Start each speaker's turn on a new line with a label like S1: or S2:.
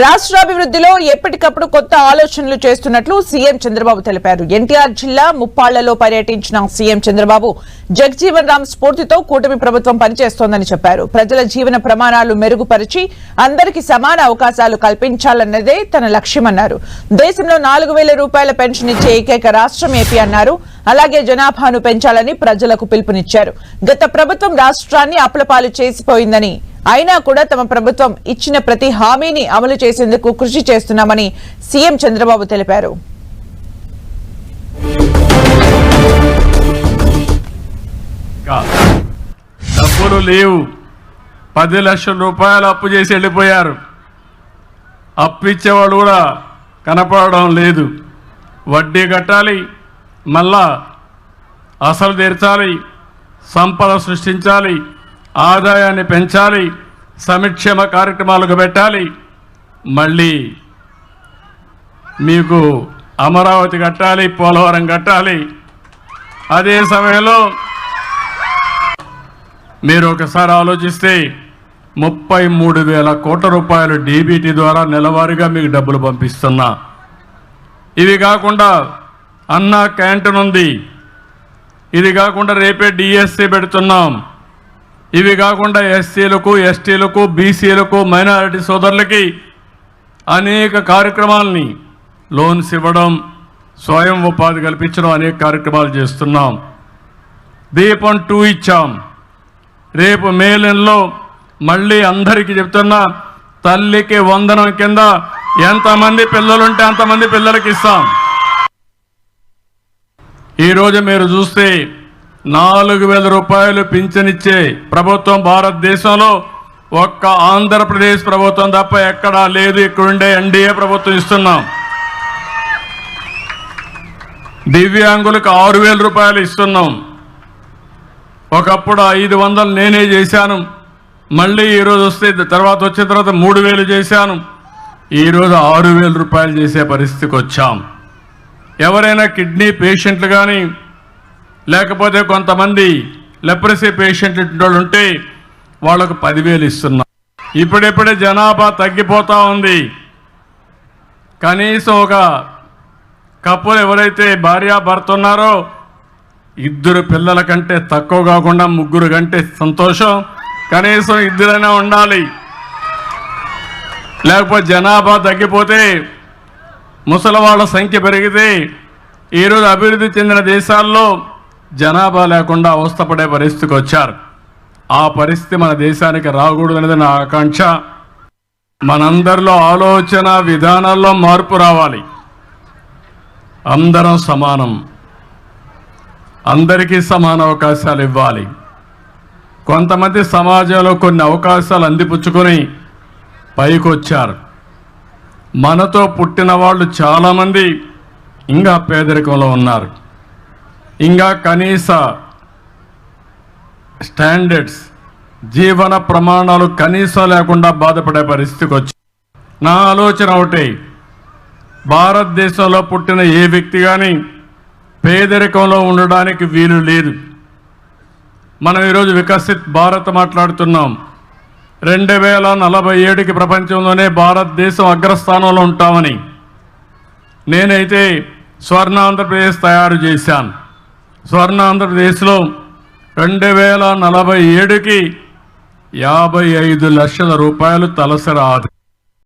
S1: రాష్ట్రాభివృద్ధిలో ఎప్పటికప్పుడు కొత్త ఆలోచనలు చేస్తున్నట్లు సీఎం చంద్రబాబు తెలిపారు. ఎన్టీఆర్ జిల్లా ముప్పాళ్లలో పర్యటించిన సీఎం చంద్రబాబు జగజీవన్ రామ్ స్ఫూర్తితో కూటమి ప్రభుత్వం పనిచేస్తోందని చెప్పారు. ప్రజల జీవన ప్రమాణాలు మెరుగుపరిచి అందరికీ సమాన అవకాశాలు కల్పించాలన్నదే తన లక్ష్యమన్నారు. దేశంలో 4,000 రూపాయల పెన్షన్ ఇచ్చే ఏకైక రాష్ట్రం ఏపీ అన్నారు. అలాగే జనాభాను పెంచాలని ప్రజలకు పిలుపునిచ్చారు. గత ప్రభుత్వం రాష్ట్రాన్ని అప్పులపాలు చేసిపోయిందని, అయినా కూడా తమ ప్రభుత్వం ఇచ్చిన ప్రతి హామీని అమలు చేసేందుకు కృషి చేస్తున్నామని సీఎం చంద్రబాబు తెలిపారు.
S2: డబ్బులు లేవు, 10 లక్షల రూపాయలు అప్పు చేసి వెళ్ళిపోయారు. అప్పు ఇచ్చేవాడు కూడా కనపడడం లేదు. వడ్డీ కట్టాలి, మళ్ళా అసలు తీర్చాలి, సంపద సృష్టించాలి, ఆదాయాన్ని పెంచాలి, సంక్షేమ కార్యక్రమాలకు పెట్టాలి, మళ్ళీ మీకు అమరావతి కట్టాలి, పోలవరం కట్టాలి. అదే సమయంలో మీరు ఒకసారి ఆలోచిస్తే 33,000 కోట్ల రూపాయలు డీబీటీ ద్వారా నెలవారీగా మీకు డబ్బులు పంపిస్తున్నా. ఇవి కాకుండా అన్నా క్యాంటీన్ ఉంది, ఇది కాకుండా రేపే డిఎస్సి పెడుతున్నాం. ఇవి కాకుండా ఎస్సీలకు, ఎస్టీలకు, బీసీలకు, మైనారిటీ సోదరులకి అనేక కార్యక్రమాలని లోన్స్ ఇవ్వడం, స్వయం ఉపాధి కల్పించడం, అనేక కార్యక్రమాలు చేస్తున్నాం. దీపం 2 ఇచ్చాం. రేపు మే నెలలో మళ్ళీ అందరికీ చెప్తున్నా, తల్లికి వందనం కింద ఎంతమంది పిల్లలుంటే అంతమంది పిల్లలకి ఇస్తాం. ఈరోజు మీరు చూస్తే 4,000 రూపాయలు పింఛనిచ్చే ప్రభుత్వం భారతదేశంలో ఒక్క ఆంధ్రప్రదేశ్ ప్రభుత్వం తప్ప ఎక్కడా లేదు. ఇక్కడుండే ఎన్డీఏ ప్రభుత్వం ఇస్తున్నాం. దివ్యాంగులకు 6,000 రూపాయలు ఇస్తున్నాం. ఒకప్పుడు 500 నేనే చేశాను. మళ్ళీ ఈరోజు వస్తే తర్వాత వచ్చిన తర్వాత 3,000 చేశాను. ఈరోజు 6,000 రూపాయలు చేసే పరిస్థితికి వచ్చాం. ఎవరైనా కిడ్నీ పేషెంట్లు కానీ, లేకపోతే కొంతమంది లెప్రసీ పేషెంట్లు ఉంటే వాళ్లకు 10,000 ఇస్తున్నాం. ఇప్పుడిప్పుడే జనాభా తగ్గిపోతూ ఉంది. కనీసం ఒక కపుల్ ఎవరైతే భార్యాభర్త ఉన్నారో 2 పిల్లల కంటే తక్కువ కాకుండా 3 కంటే సంతోషం. కనీసం 2 ఉండాలి. లేకపోతే జనాభా తగ్గిపోతే, ముసలి వాళ్ళ సంఖ్య పెరిగితే, ఈరోజు అభివృద్ధి చెందిన దేశాల్లో జనాభా లేకుండా అవస్థపడే పరిస్థితికి వచ్చారు. ఆ పరిస్థితి మన దేశానికి రాకూడదు అనేది నా ఆకాంక్ష. మనందరిలో ఆలోచన విధానాల్లో మార్పు రావాలి. అందరం సమానం, అందరికీ సమాన అవకాశాలు ఇవ్వాలి. కొంతమంది సమాజంలో కొన్ని అవకాశాలు అందిపుచ్చుకొని పైకి వచ్చారు. మనతో పుట్టిన వాళ్ళు చాలామంది ఇంకా పేదరికంలో ఉన్నారు. ఇంకా కనీస స్టాండర్డ్స్, జీవన ప్రమాణాలు కనీసం లేకుండా బాధపడే పరిస్థితికి వచ్చారు. నా ఆలోచన ఒకటే, భారతదేశంలో పుట్టిన ఏ వ్యక్తి కానీ పేదరికంలో ఉండడానికి వీలు లేదు. మనం ఈరోజు వికసిత్ భారత్ మాట్లాడుతున్నాం. 2047కి ప్రపంచంలోనే భారతదేశం అగ్రస్థానంలో ఉంటామని. నేనైతే స్వర్ణ ఆంధ్రప్రదేశ్ తయారు చేశాను. స్వర్ణ ఆంధ్రప్రదేశ్లో 2047కి 55 లక్షల రూపాయలు తలసరి ఆదాయం.